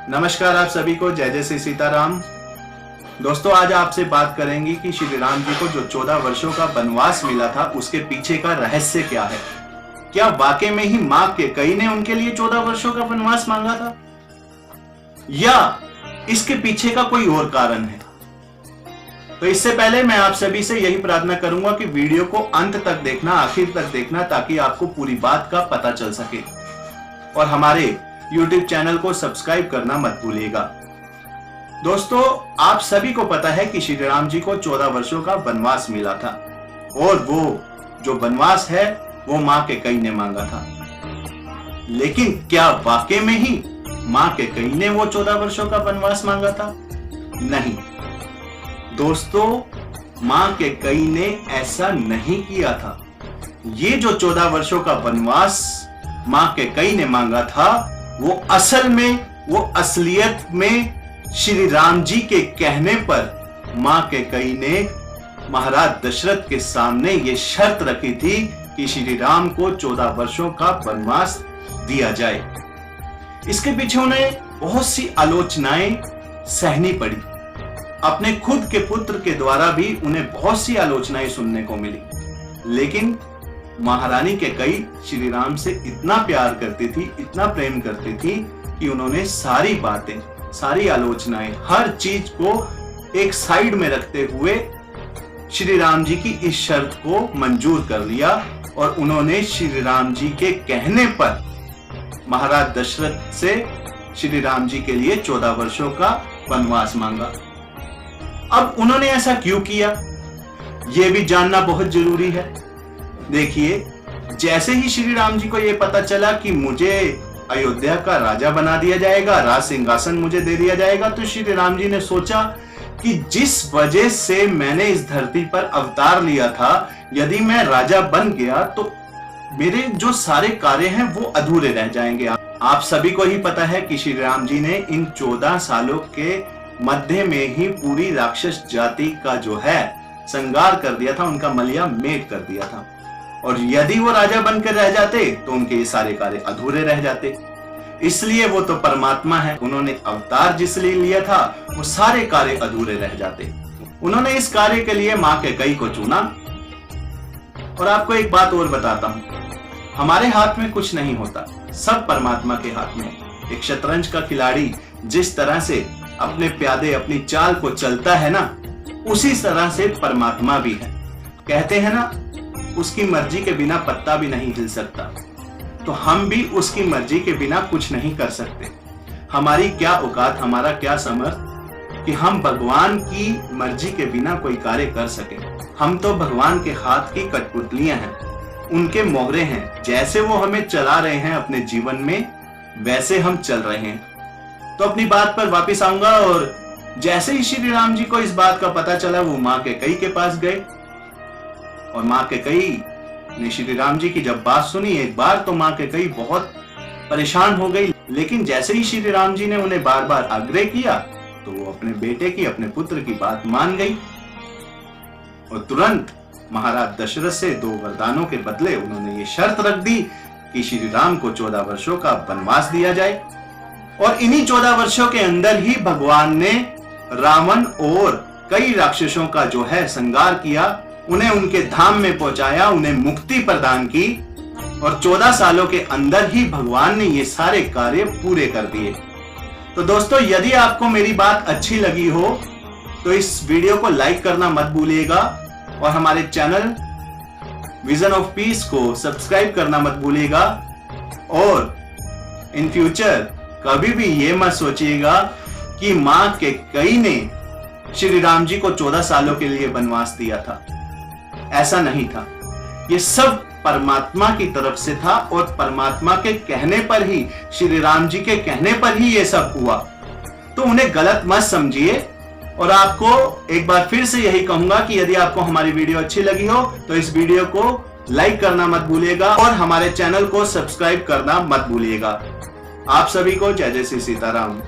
नमस्कार आप सभी को, जय जय श्री सीताराम। दोस्तों, आज आपसे बात करेंगे कि श्री राम जी को जो 14 वर्षों का वनवास मिला था उसके पीछे का रहस्य क्या है। क्या वाकई में ही मां कैकेयी ने उनके लिए 14 वर्षों का वनवास मांगा था या इसके पीछे का कोई और कारण है। तो इससे पहले मैं आप सभी से यही प्रार्थना करूंगा कि वीडियो को अंत तक देखना, आखिर तक देखना, ताकि आपको पूरी बात का पता चल सके। और हमारे YouTube चैनल को सब्सक्राइब करना मत भूलिएगा। दोस्तों, आप सभी को पता है कि श्री राम जी को 14 वर्षों का वनवास मिला था और वो जो वनवास है वो मां कैकेयी ने मांगा था। लेकिन क्या वाकई में ही मां कैकेयी ने वो 14 वर्षों का वनवास मांगा था? नहीं दोस्तों, मां कैकेयी ने ऐसा नहीं किया था। ये जो 14 वर्षों का वनवास मां कैकेयी ने मांगा था वो असल में, वो असलियत में श्री राम जी के कहने पर मां कैकेयी ने महाराज दशरथ के सामने ये शर्त रखी थी कि श्री राम को 14 वर्षों का वनवास दिया जाए। इसके पीछे उन्हें बहुत सी आलोचनाएं सहनी पड़ी। अपने खुद के पुत्र के द्वारा भी उन्हें बहुत सी आलोचनाएं सुनने को मिली। लेकिन महारानी कैकेयी श्री राम से इतना प्यार करती थी, इतना प्रेम करती थी कि उन्होंने सारी बातें, सारी आलोचनाएं, हर चीज को एक साइड में रखते हुए श्री राम जी की इस शर्त को मंजूर कर लिया और उन्होंने श्री राम जी के कहने पर महाराज दशरथ से श्री राम जी के लिए 14 वर्षों का वनवास मांगा। अब उन्होंने ऐसा क्यों किया, यह भी जानना बहुत जरूरी है। देखिए, जैसे ही श्री राम जी को यह पता चला कि मुझे अयोध्या का राजा बना दिया जाएगा, राज सिंहासन मुझे दे दिया जाएगा, तो श्री राम जी ने सोचा कि जिस वजह से मैंने इस धरती पर अवतार लिया था, यदि मैं राजा बन गया तो मेरे जो सारे कार्य हैं वो अधूरे रह जाएंगे। आप सभी को ही पता है कि श्री राम जी ने इन 14 सालों के मध्य में ही पूरी राक्षस जाति का जो है संहार कर दिया था, उनका मलिया मेट कर दिया था। और यदि वो राजा बनकर रह जाते तो उनके ये सारे कार्य अधूरे रह जाते। इसलिए वो तो परमात्मा है, उन्होंने अवतार जिसलिए लिया था वो सारे कार्य अधूरे रह जाते। उन्होंने इस कार्य के लिए मां कैकेयी को चुना। और आपको एक बात और बताता हूं, हमारे हाथ में कुछ नहीं होता, सब परमात्मा के हाथ में। एक शतरंज का खिलाड़ी जिस तरह से अपने प्यादे, अपनी चाल को चलता है ना, उसी तरह से परमात्मा भी है। कहते हैं ना, उसकी मर्जी के बिना पत्ता भी नहीं हिल सकता। तो हम भी उसकी मर्जी के बिना कुछ नहीं कर सकते। हमारी क्या औकात, हमारा क्या समर्थ कि हम भगवान की मर्जी के बिना कोई कार्य कर सके। हम तो भगवान के हाथ की कठपुतलियां हैं, उनके मोहरे हैं। जैसे वो हमें चला रहे हैं अपने जीवन में, वैसे हम चल रहे हैं। तो अपनी बात पर वापस आऊंगा। और जैसे ही श्री राम जी को इस बात का पता चला, वो मां कैकेयी के पास गए। और मां कैकेयी ने श्री राम जी की जब बात सुनी एक बार, तो मां कैकेयी बहुत परेशान हो गई। लेकिन जैसे ही श्री राम जी ने उन्हें बार बार आग्रह किया तो वो अपने बेटे की, अपने पुत्र की बात मान गई। और तुरंत महाराज दशरथ से 2 वरदानों के बदले उन्होंने ये शर्त रख दी कि श्री राम को 14 वर्षों का वनवास दिया जाए। और इन्हीं 14 वर्षों के अंदर ही भगवान ने रावण और कई राक्षसों का जो है संहार किया, उन्हें उनके धाम में पहुंचाया, उन्हें मुक्ति प्रदान की। और 14 सालों के अंदर ही भगवान ने ये सारे कार्य पूरे कर दिए। तो दोस्तों, यदि आपको मेरी बात अच्छी लगी हो तो इस वीडियो को लाइक करना मत भूलिएगा और हमारे चैनल विजन ऑफ पीस को सब्सक्राइब करना मत भूलिएगा। और इन फ्यूचर कभी भी ये मत सोचिएगा कि मां कैकेयी ने श्री राम जी को 14 सालों के लिए वनवास दिया था। ऐसा नहीं था, ये सब परमात्मा की तरफ से था और परमात्मा के कहने पर ही, श्री राम जी के कहने पर ही ये सब हुआ। तो उन्हें गलत मत समझिए। और आपको एक बार फिर से यही कहूंगा कि यदि आपको हमारी वीडियो अच्छी लगी हो तो इस वीडियो को लाइक करना मत भूलिएगा और हमारे चैनल को सब्सक्राइब करना मत भूलिएगा। आप सभी को जय जय श्री सीताराम।